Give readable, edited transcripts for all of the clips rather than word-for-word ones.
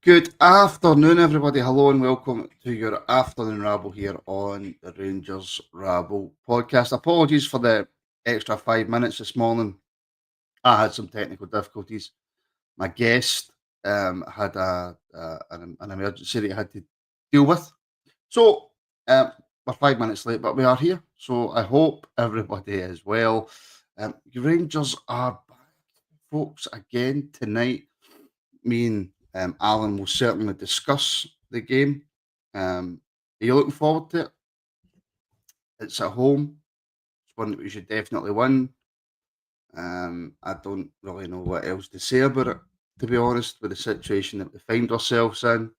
Good afternoon, everybody. Hello and welcome to your afternoon rabble here on the Rangers Rabble podcast. Apologies for the extra 5 minutes this morning. I had some technical difficulties. My guest had an emergency that he had to deal with. So we're 5 minutes late, but we are here. So I hope everybody is well. The Rangers are back, folks, again tonight. Me and Alan will certainly discuss the game. Are you looking forward to it? It's at home. It's one that we should definitely win. I don't really know what else to say about it, to be honest, with the situation that we find ourselves in.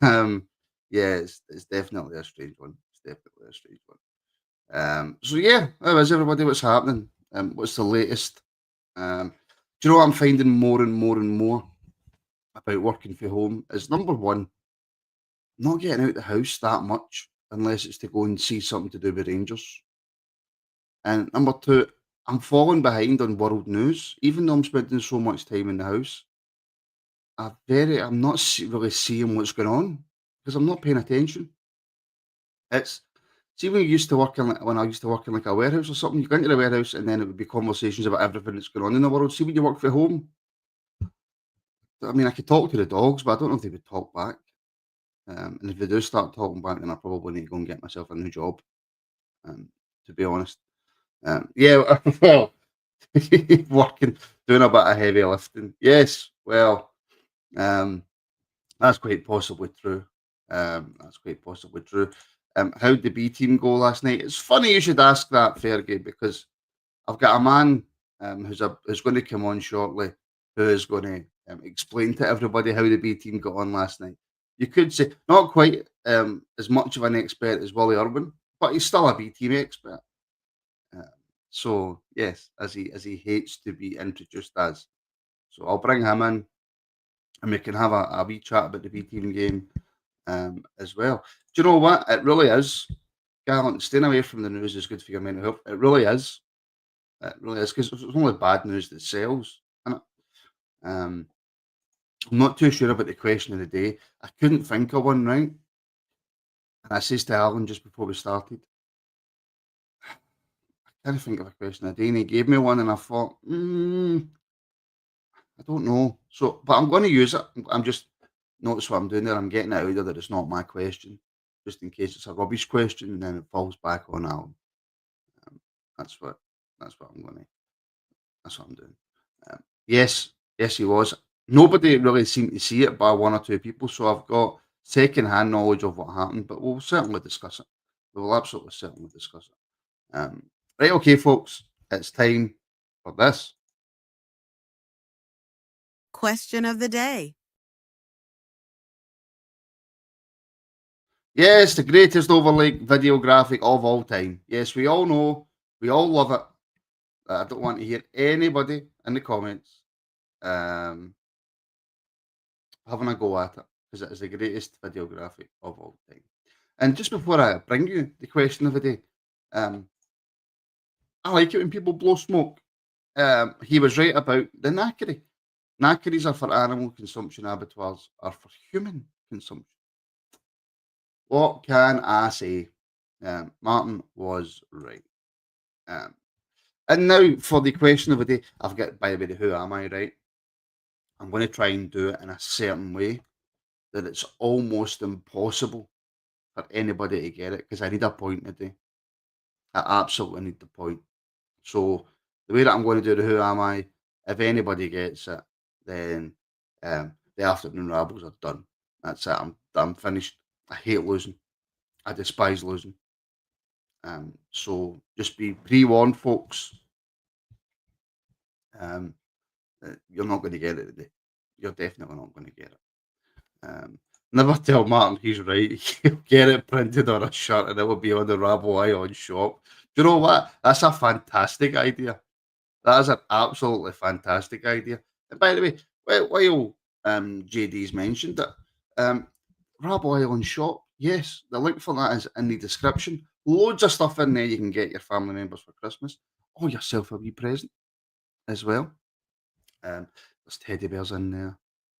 Um, yeah, it's definitely a strange one. It's definitely a strange one. So yeah, how is everybody? What's happening? What's the latest? Do you know what I'm finding more and more and more about working from home? Is number one, not getting out the house that much unless it's to go and see something to do with Rangers. And number two, I'm falling behind on world news, even though I'm spending so much time in the house. I'm not really seeing what's going on because I'm not paying attention. It's see when you used to work in when I used to work in like a warehouse or something, you go into the warehouse and then it would be conversations about everything that's going on in the world. See when you work from home, I mean, I could talk to the dogs, but I don't know if they would talk back. And if they do start talking back, then I probably need to go and get myself a new job. Um, to be honest, yeah, well, working, doing a bit of heavy lifting. Yes, well, um, that's quite possibly true. That's quite possibly true. How did the B team go last night? It's funny you should ask that, Fergie, because I've got a man who's going to come on shortly who is going to explain to everybody how the B team got on last night. You could say not quite as much of an expert as Wally Irwin, but he's still a B team expert. Uh, so yes, as he hates to be introduced as. So I'll bring him in and we can have a wee chat about the B team game as well. Do you know what? It really is. Gallant, staying away from the news is good for your mental health. It really is. It really is because it's only bad news that sells. Innit? Um, I'm not too sure about the question of the day. I couldn't think of one right, and I says to Alan just before we started, I can't think of a question of the day, and he gave me one, and I thought, I don't know. So, but I'm going to use it. I'm just notice what I'm doing there. I'm getting it out there that it's not my question, just in case it's a rubbish question, and then it falls back on Alan. Um, that's what that's what I'm going to. That's what I'm doing. Yes, yes, he was. Nobody really seemed to see it, by one or two people. So I've got second-hand knowledge of what happened, but we'll certainly discuss it. We will absolutely certainly discuss it. Right, okay, folks, it's time for this. Question of the day. Yes, the greatest overlay video graphic of all time. Yes, we all know, we all love it. I don't want to hear anybody in the comments um, having a go at it because it is the greatest video graphic of all time. And just before I bring you the question of the day, um, I like it when people blow smoke. He was right about the knackery. Knackeries are for animal consumption, abattoirs are for human consumption. What can I say? Martin was right. Um, and now for the question of the day, I've got, by the way, the who am I, right? I'm going to try and do it in a certain way that it's almost impossible for anybody to get it because I need a point today. I absolutely need the point. So the way that I'm going to do the who am I, if anybody gets it, then the afternoon rabbles are done. That's it. I'm finished. I hate losing. I despise losing. So just be pre-warned, folks. Um, you're not going to get it today. You're definitely not going to get it. Never tell Martin he's right. He'll get it printed on a shirt and it will be on the Rabble Ion shop. Do you know what? That's a fantastic idea. That is an absolutely fantastic idea. And by the way, while JD's mentioned it, um, Rabble Island shop, yes, the link for that is in the description. Loads of stuff in there you can get your family members for Christmas or yourself a wee present as well. There's teddy bears in there.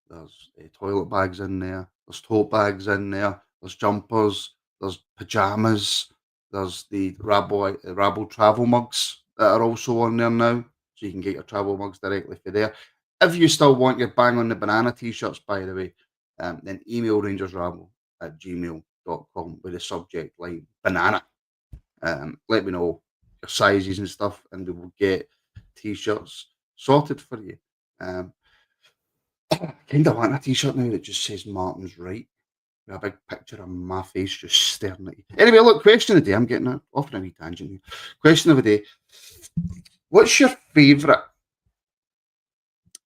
There's toilet bags in there. There's tote bags in there. There's jumpers. There's pajamas. There's the Rabble travel mugs that are also on there now, so you can get your travel mugs directly for there. If you still want your bang on the banana t-shirts, by the way, then email rangersrabble@gmail.com with the subject line banana. Let me know your sizes and stuff, and we will get t-shirts sorted for you. Kind of want a t-shirt now that just says Martin's right, with a big picture of my face just staring at you. Anyway, look, question of the day. I'm getting off on a wee tangent here. Question of the day. What's your favourite?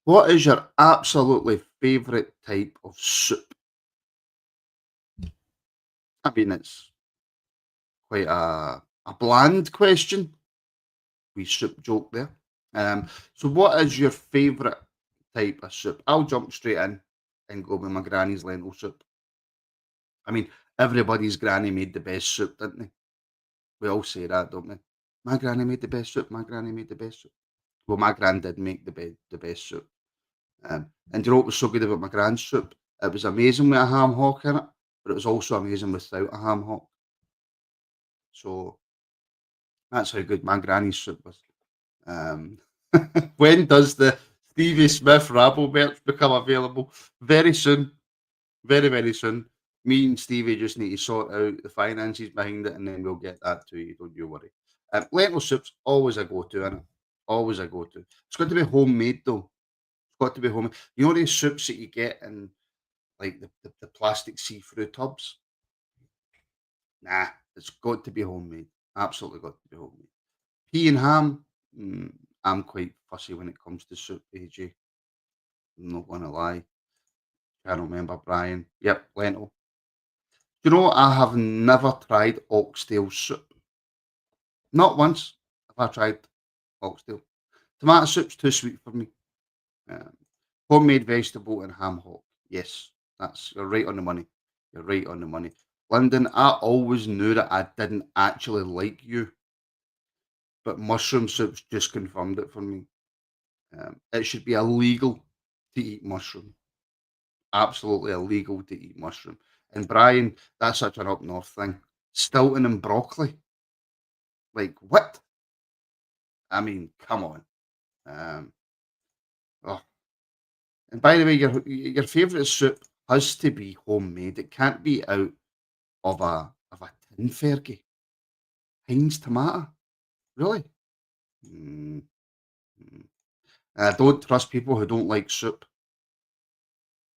What is your absolutely favourite type of soup? I mean, it's quite a bland question. We soup joke there. So what is your favourite type of soup? I'll jump straight in and go with my granny's lentil soup. I mean, everybody's granny made the best soup, didn't they? We all say that, don't we? My granny made the best soup. My granny made the best soup. Well, my gran did make the best soup. And do you know what was so good about my gran's soup? It was amazing with a ham hock in it, but it was also amazing without a ham hock. So that's how good my granny's soup was. When does the Stevie Smith Rabble merch become available? Very soon. Very, very soon. Me and Stevie just need to sort out the finances behind it, and then we'll get that to you. Don't you worry. Lentil soup's always a go-to, isn't it? Always a go-to. It's got to be homemade, though. It's got to be homemade. You know these soups that you get in, like, the plastic see-through tubs? Nah, it's got to be homemade. Absolutely got to be homemade. Pea and ham, I'm quite fussy when it comes to soup, AJ. I'm not going to lie. Can't remember, Brian. Yep, lentil. Do you know, I have never tried oxtail soup. Not once have I tried oxtail. Tomato soup's too sweet for me. Um, Homemade vegetable and ham hock. Yes, you're right on the money. You're right on the money. Lyndon, I always knew that I didn't actually like you, but mushroom soup's just confirmed it for me. It should be illegal to eat mushroom. Absolutely illegal to eat mushroom. And Brian, that's such an up north thing. Stilton and broccoli. Like what? I mean, come on. Um, oh. And by the way, your favourite soup has to be homemade. It can't be out of a tin, Fergie. Heinz tomato, really? Mm, mm. Don't trust people who don't like soup.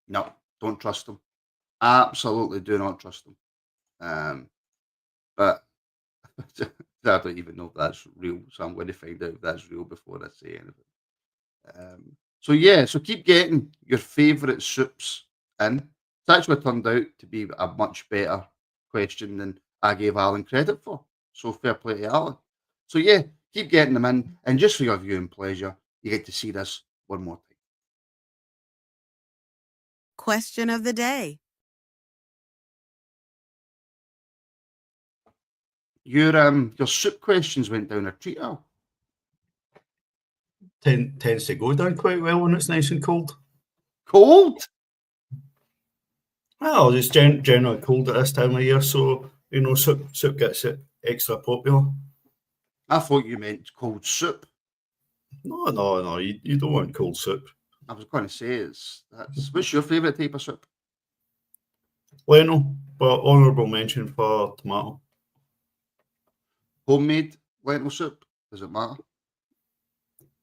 No, don't trust them. Absolutely, do not trust them. But I don't even know if that's real, so I'm going to find out if that's real before I say anything. So yeah, so keep getting your favourite soups in. It's actually turned out to be a much better question than I gave Alan credit for. So fair play to Alan. So yeah, keep getting them in, and just for your viewing pleasure, you get to see this one more time. Question of the day. Your soup questions went down a treat, Al. Tends to go down quite well when it's nice and cold. Cold? Well, it's generally cold at this time of year, so soup gets it extra popular. I thought you meant cold soup. No, you don't want cold soup. I was going to say what's your favourite type of soup? Lentil, but honourable mention for tomato. Homemade lentil soup? Does it matter?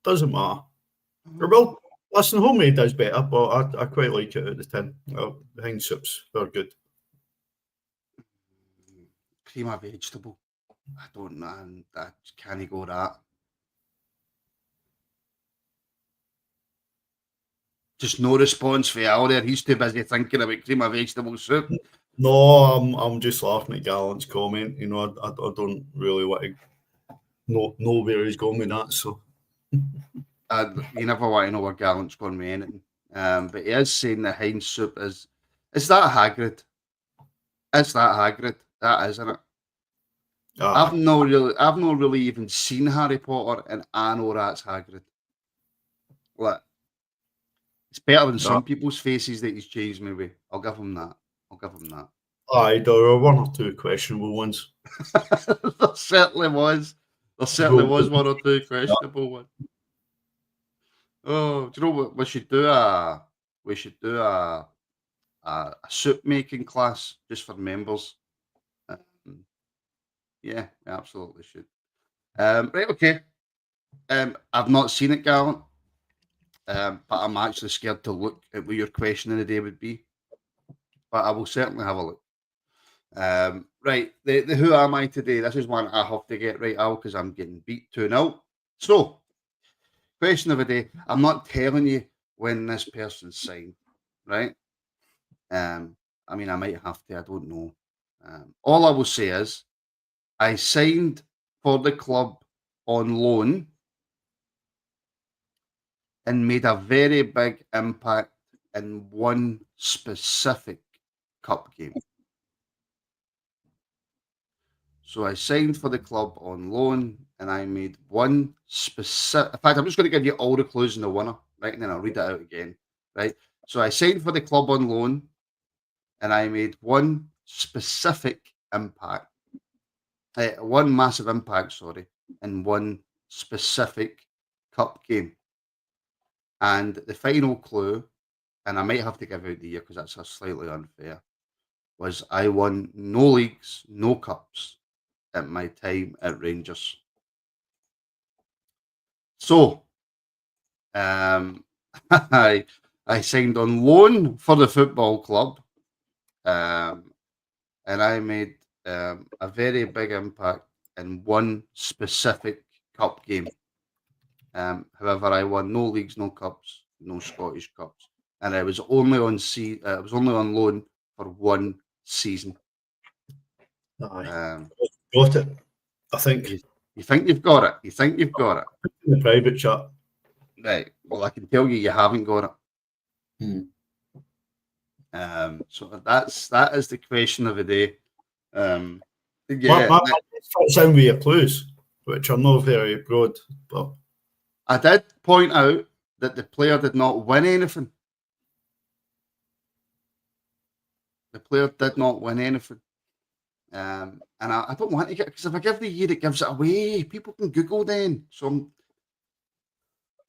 Doesn't matter. Well, listen, homemade is better, but I quite like it out the tin. Well, the Heinz soups are good. Cream of vegetable. I don't know. I can't go that. Just no response for Al there. He's too busy thinking about cream of vegetable soup. No, I'm just laughing at Gallant's comment. I don't really want to know where he's going with that. So You never want to know where Gallant's going with anything. But he is saying the Heinz soup is that Hagrid? Is that Hagrid? That isn't it? I've not really even seen Harry Potter, and I know that's Hagrid. Like, It's better than some people's faces that he's changed me with. I'll give him that. Aye, there were one or two questionable ones. There certainly was. There certainly was one or two questionable ones. Oh, do you know what? We should do a soup making class just for members. Yeah, we absolutely should. Right, okay. I've not seen it, Gallant. But I'm actually scared to look at what your question of the day would be. But I will certainly have a look. Right, the who am I today? This is one I have to get right out because I'm getting beat 2-0. So, question of the day. I'm not telling you when this person signed, right? I mean, I might have to. I don't know. All I will say is, I signed for the club on loan and made a very big impact in one specific cup game. So I signed for the club on loan and I made one specific. In fact, I'm just going to give you all the clues in the winner, right? And then I'll read it out again, right? So I signed for the club on loan and I made one specific impact, one massive impact, sorry, in one specific cup game. And the final clue, and I might have to give out the year because that's a slightly unfair, was I won no leagues, no cups at my time at Rangers. So, I signed on loan for the football club, and I made a very big impact in one specific cup game. However, I won no leagues, no cups, no Scottish cups, and I was only on loan for one season. Aye. Got it. I think. You think you've got it? You think you've got it? In the private chat. Right. Well, I can tell you haven't got it. So that is the question of the day. My fits in with your clues, which are not very broad, but I did point out that the player did not win anything. The player did not win anything. And I don't want to get, because if I give the year, it gives it away. People can Google then. So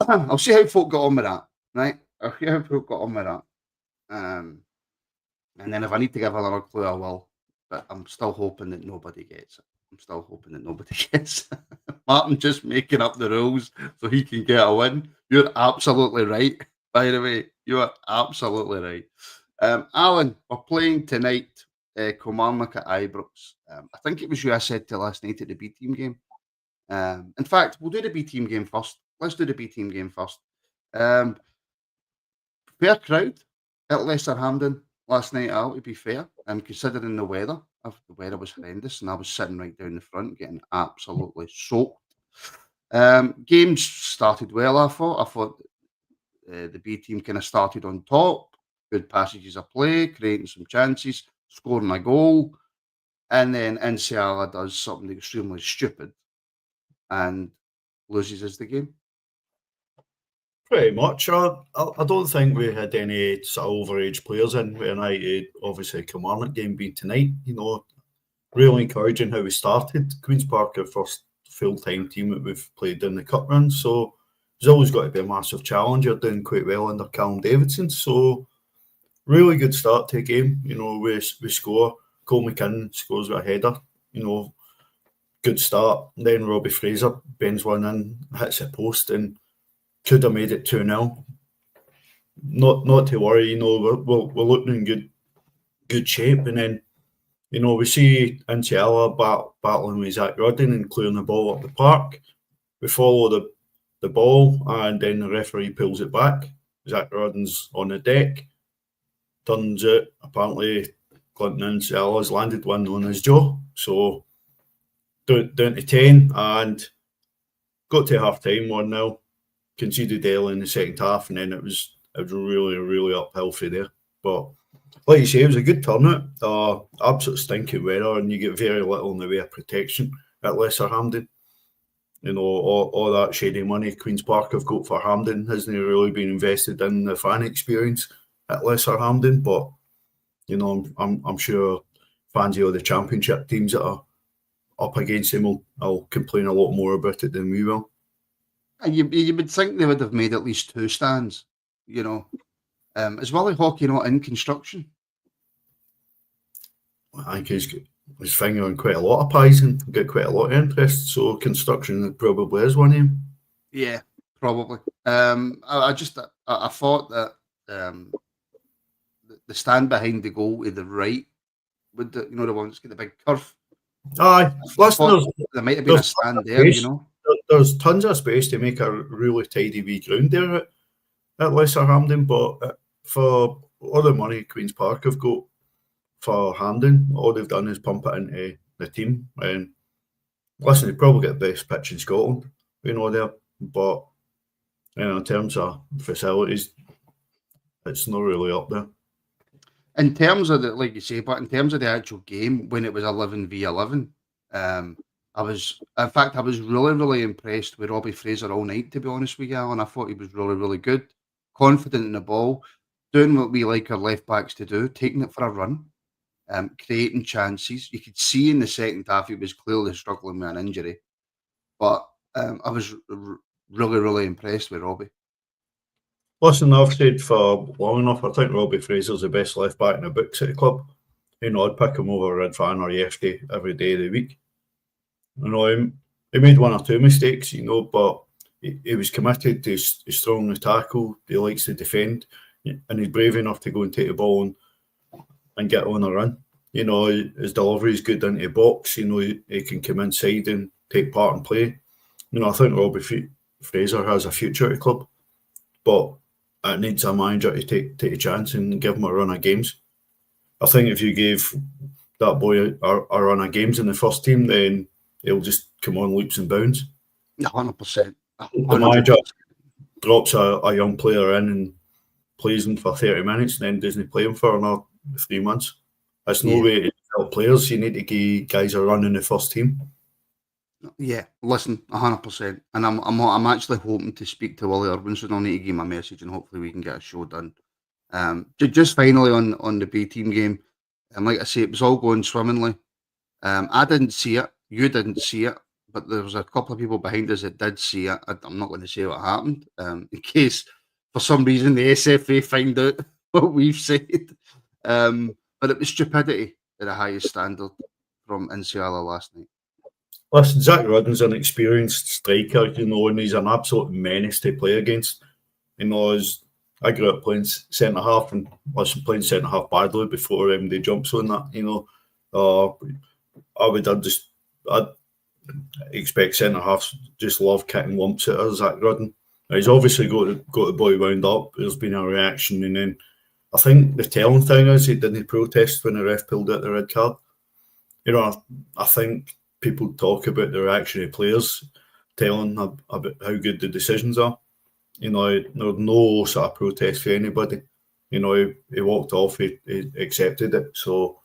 I'll see how folk got on with that, right? I'll see how folk got on with that. And then if I need to give another clue, I will. But I'm still hoping that nobody gets it. Martin just making up the rules so he can get a win. You're absolutely right, by the way. You are absolutely right. Alan, we're playing tonight, Kilmarnock at Ibrox. I think it was you I said to last night at the B team game. In fact, we'll do the B team game first. Let's do the B team game first. Fair crowd at Leicester Hampden last night out, to be fair, considering the weather. The weather was horrendous, and I was sitting right down the front getting absolutely soaked. Games started well, I thought the B team kind of started on top, good passages of play, creating some chances, scoring a goal, and then Insiala does something extremely stupid and loses us the game. Pretty much. I don't think we had any sort of overage players in with United. Obviously, Kilmarnock game being tonight, really encouraging how we started. Queen's Park, our first full-time team that we've played in the cup run. So there's always got to be a massive challenge. You're doing quite well under Callum Davidson. So really good start to the game. We score. Cole McKinnon scores with a header. Good start. And then Robbie Fraser bends one in, hits the post, and could have made it 2-0. Not to worry, we're looking in good shape. And then, we see Insiala battling with Zach Rudden and clearing the ball up the park. We follow the ball, and then the referee pulls it back. Zach Rudden's on the deck, turns it. Apparently, Clinton Insiala's landed one on his jaw. So down to 10, and got to half time 1-0. Conceded early in the second half, and then it was really, really uphill for there. But like you say, it was a good turnout. Absolute stinking weather, and you get very little in the way of protection at Leicester Hampden. You know, all that shady money Queen's Park have got for Hampden hasn't really been invested in the fan experience at Lesser Hampden. But you know, I'm sure fans of the Championship teams that are up against him will complain a lot more about it than we will. And you would think they would have made at least 2 stands, you know. Is Willie Hockey not in construction? I think he's fingering quite a lot of pies and get quite a lot of interest. So construction probably is one of them. Yeah, probably. I thought that the stand behind the goal to the right, with the the one that's got the big curve. Aye, listen, there might have been a stand there, space. you know. There's tons of space to make a really tidy wee ground there at Lesser Hampden, but for all the money Queen's Park have got for Hampden, all they've done is pump it into the team. And listen, they probably get the best pitch in Scotland, there. But in terms of facilities, it's not really up there. In terms of the, like you say, but in terms of the actual game, when it was 11v11, I was really, really impressed with Robbie Fraser all night, to be honest with you, Alan. I thought he was really, really good, confident in the ball, doing what we like our left backs to do, taking it for a run, creating chances. You could see in the second half he was clearly struggling with an injury, but I was really, really impressed with Robbie. Listen, I've said for long enough, I think Robbie Fraser's the best left back in the books at the club. I'd pick him over Red Fan or Yefty every day of the week. He made 1 or 2 mistakes, but he was committed to he's strong in the tackle, he likes to defend, and he's brave enough to go and take the ball and get on a run. His delivery is good into the box, he can come inside and take part in play. I think Robbie Fraser has a future at the club, but it needs a manager to take a chance and give him a run of games. I think if you gave that boy a run of games in the first team, then he'll just come on leaps and bounds. 100%. The manager drops a young player in and plays him for 30 minutes and then doesn't play him for another 3 months. That's no way to develop players. You need to give guys a run in the first team. Yeah, listen, 100%. And I'm actually hoping to speak to Willie Irwin, so I'll need to give him a message and hopefully we can get a show done. Just finally on the B team game, and like I say, it was all going swimmingly. I didn't see it, you didn't see it, but there was a couple of people behind us that did see it. I'm not going to say what happened, in case for some reason the SFA find out what we've said. But it was stupidity at the highest standard from Insiala last night. Listen, Zach Rudden's an experienced striker, and he's an absolute menace to play against. I grew up playing centre half and playing centre half badly before they jumps on that. I'd expect centre halves just love kicking lumps at us, Zach Rudden. Now, he's obviously got the boy wound up. There's been a reaction, and then I think the telling thing is he didn't protest when the ref pulled out the red card. I think people talk about the reaction of players telling about how good the decisions are. There's no sort of protest for anybody. He walked off, he accepted it. So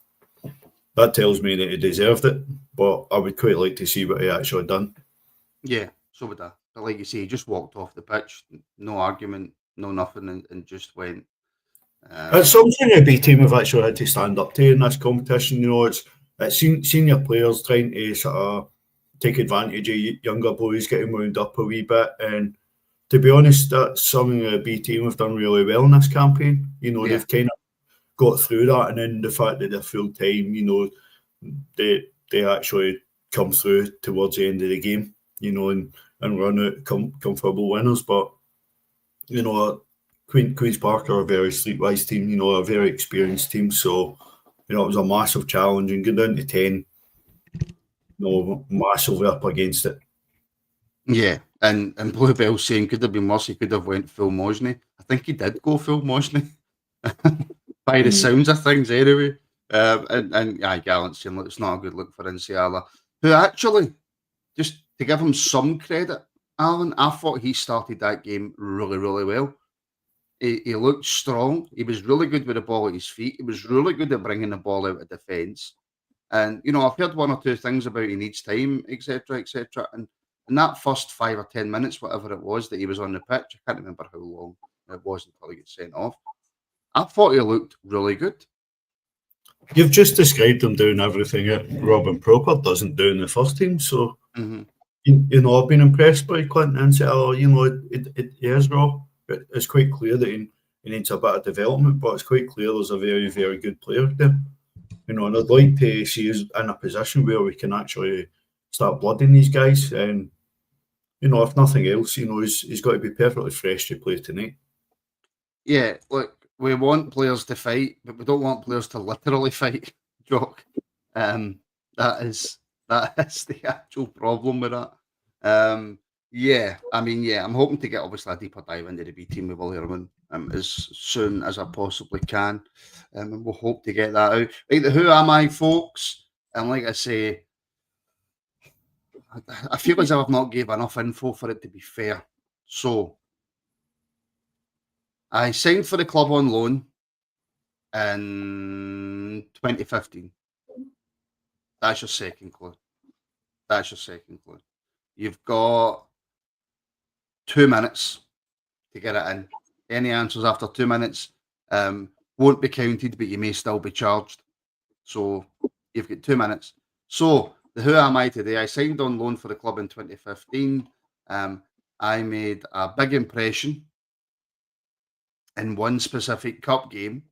that tells me that he deserved it. But I would quite like to see what he actually done. Yeah, so would I. But like you say, he just walked off the pitch, no argument, no nothing, and just went. It's something the B team have actually had to stand up to in this competition. It's senior players trying to sort of take advantage of younger boys getting wound up a wee bit. And to be honest, that's something the B team have done really well in this campaign. They've kind of got through that, and then the fact that they're full time, they actually come through towards the end of the game, and run out comfortable winners. But Queen's Park are a very streetwise team, a very experienced team. So it was a massive challenge, and going down to 10, massively up against it. Yeah, and Bluebell saying could have been worse. He could have went full Mosney. I think he did go full Mosney by the sounds of things, anyway. And Gallant saying it's not a good look for Insiala, who actually, just to give him some credit, Alan, I thought he started that game really, really well. He looked strong. He was really good with the ball at his feet. He was really good at bringing the ball out of defence. And I've heard 1 or 2 things about he needs time, etc., etc. And in that first 5 or 10 minutes, whatever it was that he was on the pitch, I can't remember how long it was until he got sent off. I thought he looked really good. You've just described him doing everything that Robin Proper doesn't do in the first team. So, you know, I've been impressed by Clinton and you know, it is raw. It's quite clear that he needs a bit of development, but it's quite clear there's a very, very good player there. You know, and I'd like to see us in a position where we can actually start blooding these guys. And, you know, if nothing else, you know, he's got to be perfectly fresh to play tonight. Yeah, look, we want players to fight, but we don't want players to literally fight, Jock. That is the actual problem with that. Yeah, I mean, yeah, I'm hoping to get obviously a deeper dive into the B team with Willie Irwin as soon as I possibly can. And we'll hope to get that out. Right, the Who Am I, folks? And like I say, I feel as if I've not gave enough info for it to be fair. So, I signed for the club on loan in 2015. That's your second clue. You've got 2 minutes to get it in. Any answers after 2 minutes won't be counted, but you may still be charged. So you've got 2 minutes. So the Who Am I today? I signed on loan for the club in 2015. I made a big impression in one specific cup game.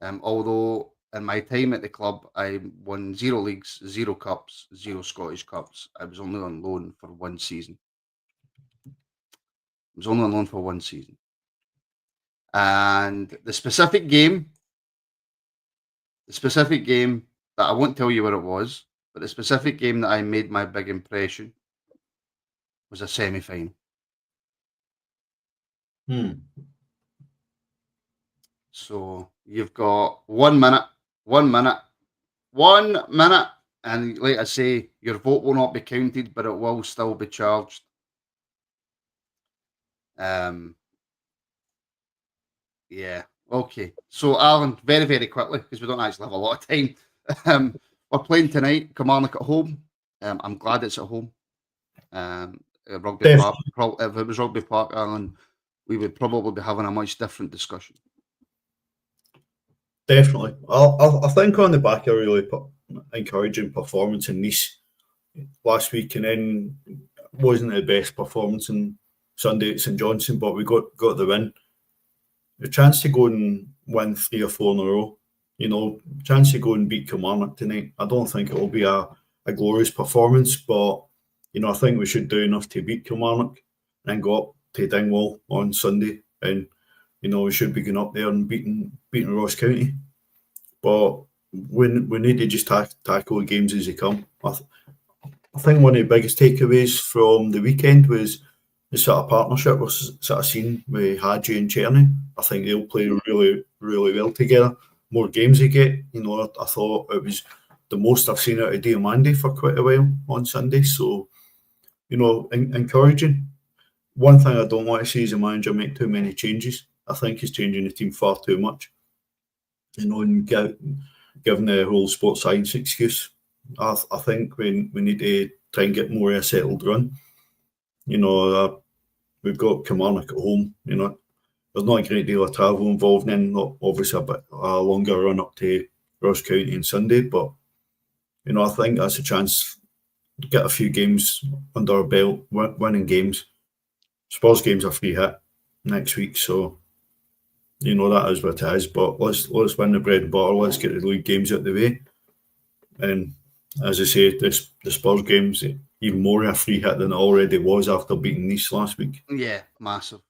Although in my time at the club, I won 0 leagues, 0 cups, 0 Scottish Cups. I was only on loan for 1 season. And the specific game that I won't tell you what it was, but the specific game that I made my big impression was a semi-final. So you've got 1 minute, and like I say, your vote will not be counted, but it will still be charged. Yeah. Okay. So Alan, very, very quickly, because we don't actually have a lot of time. We're playing tonight, Kilmarnock at home. I'm glad it's at home. Rugby Park. If it was Rugby Park, Alan, we would probably be having a much different discussion. Definitely. I think on the back of a really encouraging performance in Nice last week, and then wasn't the best performance on Sunday at St Johnstone, but we got the win. The chance to go and win 3 or 4 in a row, you know, chance to go and beat Kilmarnock tonight. I don't think it will be a glorious performance, but, you know, I think we should do enough to beat Kilmarnock and go up to Dingwall on Sunday. And, you know, we should be going up there and beating Ross County. But we need to just tackle the games as they come. I think one of the biggest takeaways from the weekend was the sort of partnership we're sort of seen with Hadji and Cherny. I think they'll play really, really well together. More games they get, you know, I thought it was the most I've seen out of Diamandi for quite a while on Sunday. So, you know, encouraging. One thing I don't want to see is a manager make too many changes. I think he's changing the team far too much. You know, and given the whole sports science excuse, I think we need to try and get more of a settled run. You know, we've got Kilmarnock at home. You know, there's not a great deal of travel involved in. Not obviously a longer run up to Ross County on Sunday, but you know, I think that's a chance to get a few games under our belt, winning games. Spurs games are free hit next week, so you know that is what it is. But let's win the bread and butter. Let's get the league games out of the way, and as I say, the Spurs games even more a free hit than it already was after beating Nice last week. Yeah, massive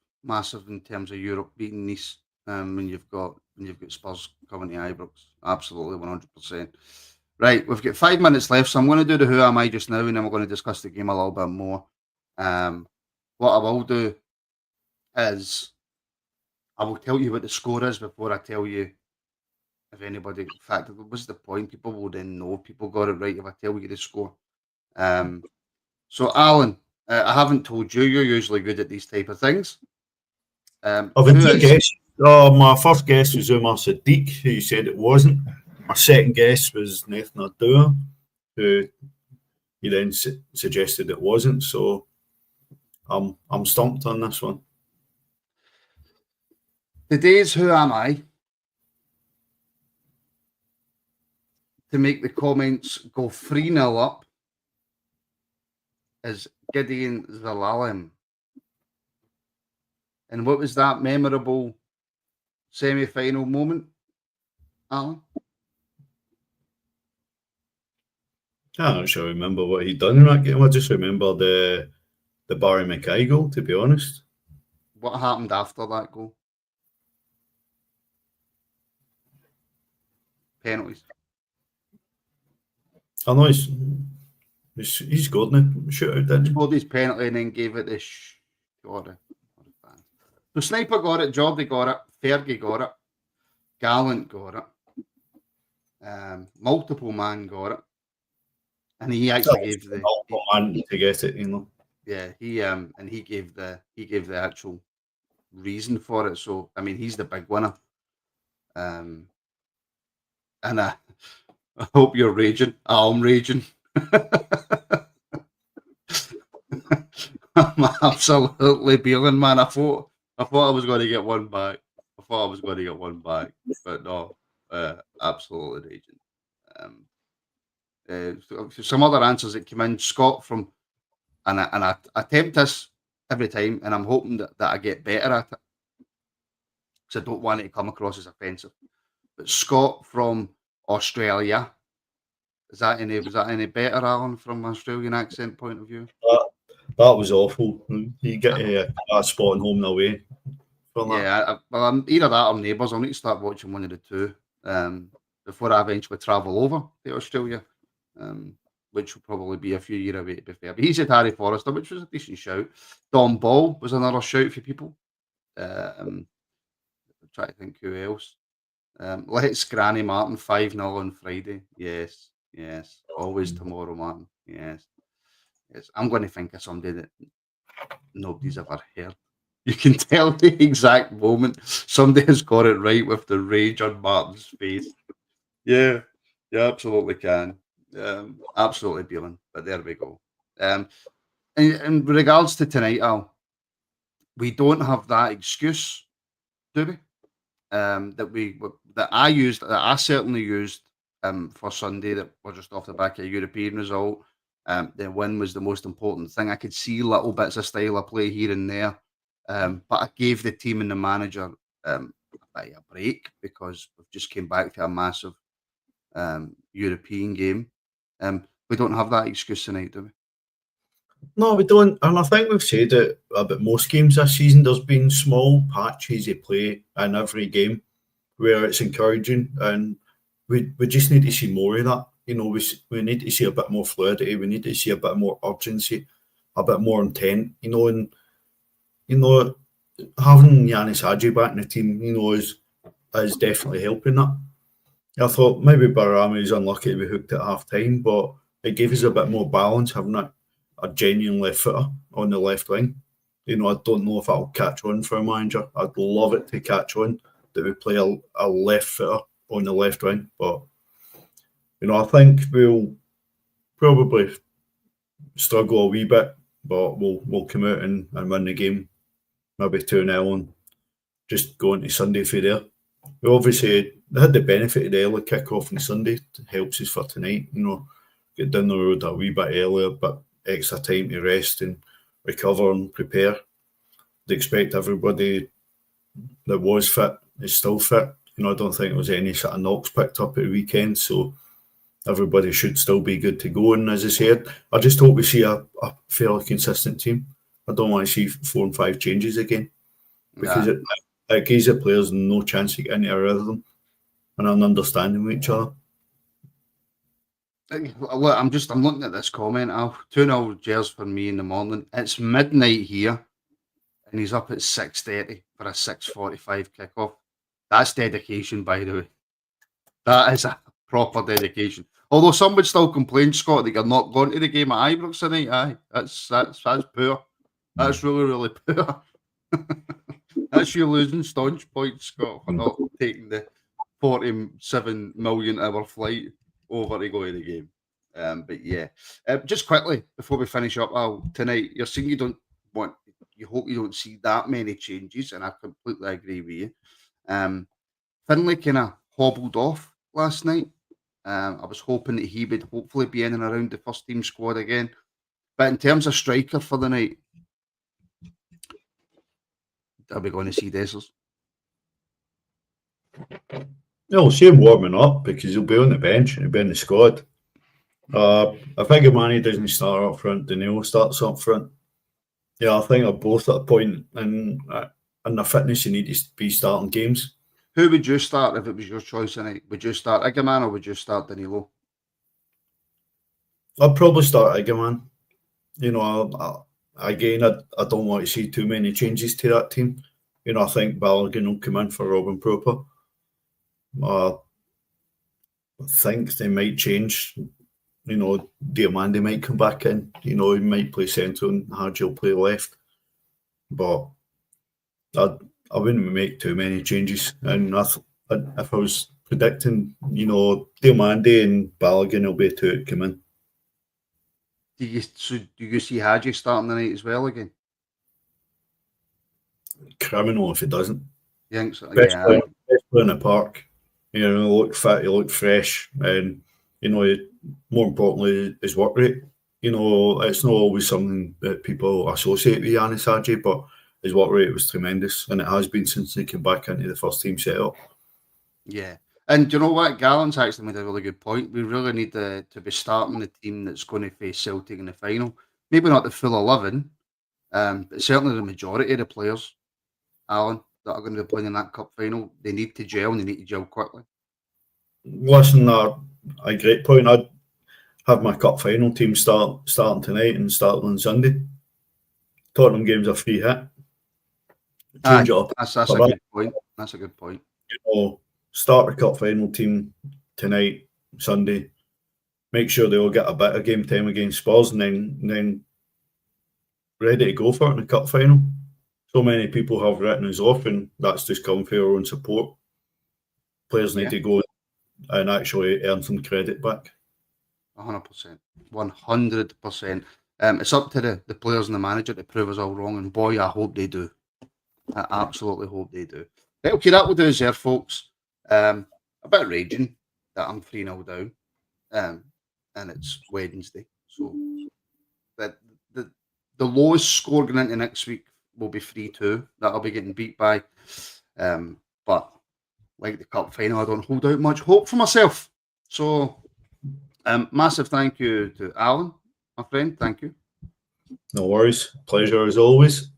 in terms of Europe beating Nice. When you've got Spurs coming to Ibrox, absolutely 100%. Right, we've got 5 minutes left, so I'm going to do the Who Am I just now, and then we're going to discuss the game a little bit more. What I will do is I will tell you what the score is before I tell you if anybody. In fact, what's the point? People will then know people got it right if I tell you the score. So, Alan, I haven't told you. You're usually good at these type of things. I've had 2 guesses. My first guess was Umar Sadiq, who you said it wasn't. My second guess was Nathan Ardua, who he then suggested it wasn't. So I'm stumped on this one. Today's Who Am I? To make the comments go 3-0 up is Gideon Zalalem. And what was that memorable semi-final moment, Alan? I don't actually remember what he'd done in that game. I just remember the Barry Mackay goal, to be honest. What happened after that goal? Penalties. I know he's scored in the shootout, didn't he? Scored his penalty and then gave it the So Sniper got it, Jordy got it, Fergie got it, Gallant got it, multiple man got it, and he actually gave the multiple man to get it, you know. Yeah, he gave the actual reason for it. So I mean, he's the big winner. And I hope you're raging. I'm raging. I'm absolutely bealing, man. I thought I was going to get one back. But no, absolutely raging. Some other answers that came in. Scott from, and I attempt this every time, and I'm hoping that I get better at it, because I don't want it to come across as offensive. But Scott from Australia, was that any better, Alan, from an Australian accent point of view? That was awful. You get a spot on home and away. Yeah, I'm either that or Neighbours. I'll need to start watching one of the two before I eventually travel over to Australia, which will probably be a few years away, to be fair. But he said Harry Forrester, which was a decent shout. Don Ball was another shout for people. I'm trying to think who else. Let's Granny Martin 5-0 on Friday. Yes. Always tomorrow, Martin. Yes. I'm going to think of somebody that nobody's ever heard. You can tell the exact moment somebody has got it right with the rage on Martin's face. Yeah, you absolutely can. Absolutely bealing. But there we go. In regards to tonight, Al, we don't have that excuse, do we? That I certainly used for Sunday, that we're just off the back of a European result. The win was the most important thing. I could see little bits of style of play here and there, but I gave the team and the manager a break, because we've just came back to a massive European game. We don't have that excuse tonight, do we? No, we don't. And I think we've said it about most games this season. There's been small patches of play in every game where it's encouraging, and we just need to see more of that. You know, we need to see a bit more fluidity. We need to see a bit more urgency, a bit more intent. You know, and having Yanis Hadji back in the team, is definitely helping that. I thought maybe Barami was unlucky to be hooked at half time, but it gave us a bit more balance having a genuine left footer on the left wing. I don't know if that'll catch on for a manager. I'd love it to catch on that we play a left footer on the left wing, but I think we'll probably struggle a wee bit, but we'll come out and win the game, maybe 2-0, and just go into Sunday for there. We obviously had the benefit of the early kick-off on Sunday. It helps us for tonight, get down the road a wee bit earlier, but extra time to rest and recover and prepare. They expect everybody that was fit is still fit. I don't think there was any sort of knocks picked up at the weekend, so everybody should still be good to go. And as I said, I just hope we see a fairly consistent team. I don't want to see 4 and 5 changes again, because it gives the players no chance to get into a rhythm and an understanding with each other. Look, I'm looking at this comment. 2-0 Gers for me in the morning. It's midnight here, and he's up at 6:30 for a 6:45 kickoff. That's dedication, by the way. That is a proper dedication. Although some would still complain, Scott, that you're not going to the game at Ibrox tonight. Aye, that's poor. That's really, really poor. That's you losing staunch points, Scott, for not taking the 47 million hour flight over to go to the game. But yeah, just quickly before we finish up, Al, tonight you're saying you hope you don't see that many changes, and I completely agree with you. Finlay kind of hobbled off last night. I was hoping that he would hopefully be in and around the first team squad again. But in terms of striker for the night, are we going to see Dessers? We'll see him warming up because he'll be on the bench and he'll be in the squad. I think if Manny doesn't start up front, Danilo starts up front. Yeah, I think they're both at a point in their fitness you need to be starting games. Who would you start if it was your choice tonight? Would you start Igaman or would you start Danilo? I'd probably start Igaman. You know, I don't want to see too many changes to that team. You know, I think Balogun will come in for Robin Proper. I think they might change. You know, Diamande might come back in. You know, he might play centre and Hadji will play left. But I wouldn't make too many changes. And if I was predicting, you know, Diamande and Balogun will be two that come in. Do you see Hadji starting the night as well again? Criminal if he doesn't. You think so? Best Yeah. player in the park. You know, he looked fit, he looked fresh, and you know, more importantly, his work rate. You know, it's not always something that people associate with Yanis Hadji, but his work rate was tremendous, and it has been since he came back into the first team setup. Yeah. And do you know what? Gallant's actually made a really good point. We really need to be starting the team that's going to face Celtic in the final. Maybe not the full 11, but certainly the majority of the players, Alan, that are going to be playing in that cup final, they need to gel and they need to gel quickly. Listen, a great point. I'd have my cup final team starting tonight and starting on Sunday. Tottenham game's a free hit. Change it up. That's a good point. That's a good point. You know, start the cup final team tonight, Sunday. Make sure they all get a bit of game time against Spurs, and then ready to go for it in the cup final. So many people have written us off, and that's just come for our own support. Players need to go and actually earn some credit back. 100%. 100%. It's up to the players and the manager to prove us all wrong, and boy, I hope they do. I absolutely hope they do. Right, okay, that will do us there, folks. A bit raging that I'm 3-0 down, and it's Wednesday. So the lowest score going into next week will be 3-2 that I'll be getting beat by. But like the cup final, I don't hold out much hope for myself. So massive thank you to Alan, my friend. Thank you. No worries. Pleasure as always.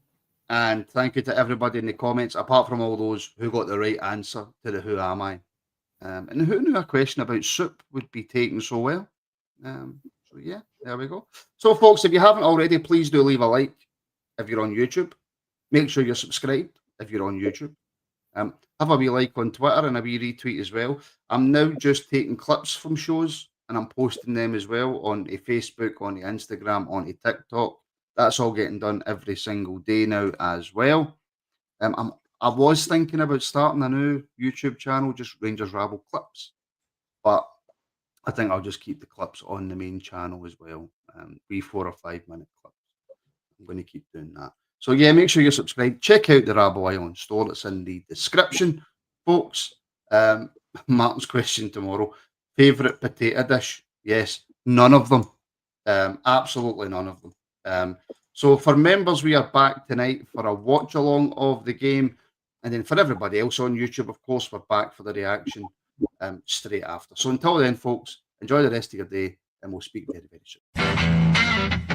And thank you to everybody in the comments, apart from all those who got the right answer to the who am I. And who knew a question about soup would be taken so well? So yeah, there we go. So folks, if you haven't already, please do leave a like if you're on YouTube. Make sure you're subscribed if you're on YouTube. Have a wee like on Twitter and a wee retweet as well. I'm now just taking clips from shows and I'm posting them as well on Facebook, on the Instagram, on the TikTok. That's all getting done every single day now as well. I was thinking about starting a new YouTube channel, just Rangers Rabble clips, but I think I'll just keep the clips on the main channel as well. 3, 4 or 5 minute clips. I'm going to keep doing that. So yeah, make sure you're subscribed. Check out the Rabble Island store. That's in the description, folks. Martin's question tomorrow. Favourite potato dish? Yes, none of them. Absolutely none of them. So for members, we are back tonight for a watch along of the game. And then for everybody else on YouTube, of course, we're back for the reaction straight after. So until then, folks, enjoy the rest of your day and we'll speak very, very soon.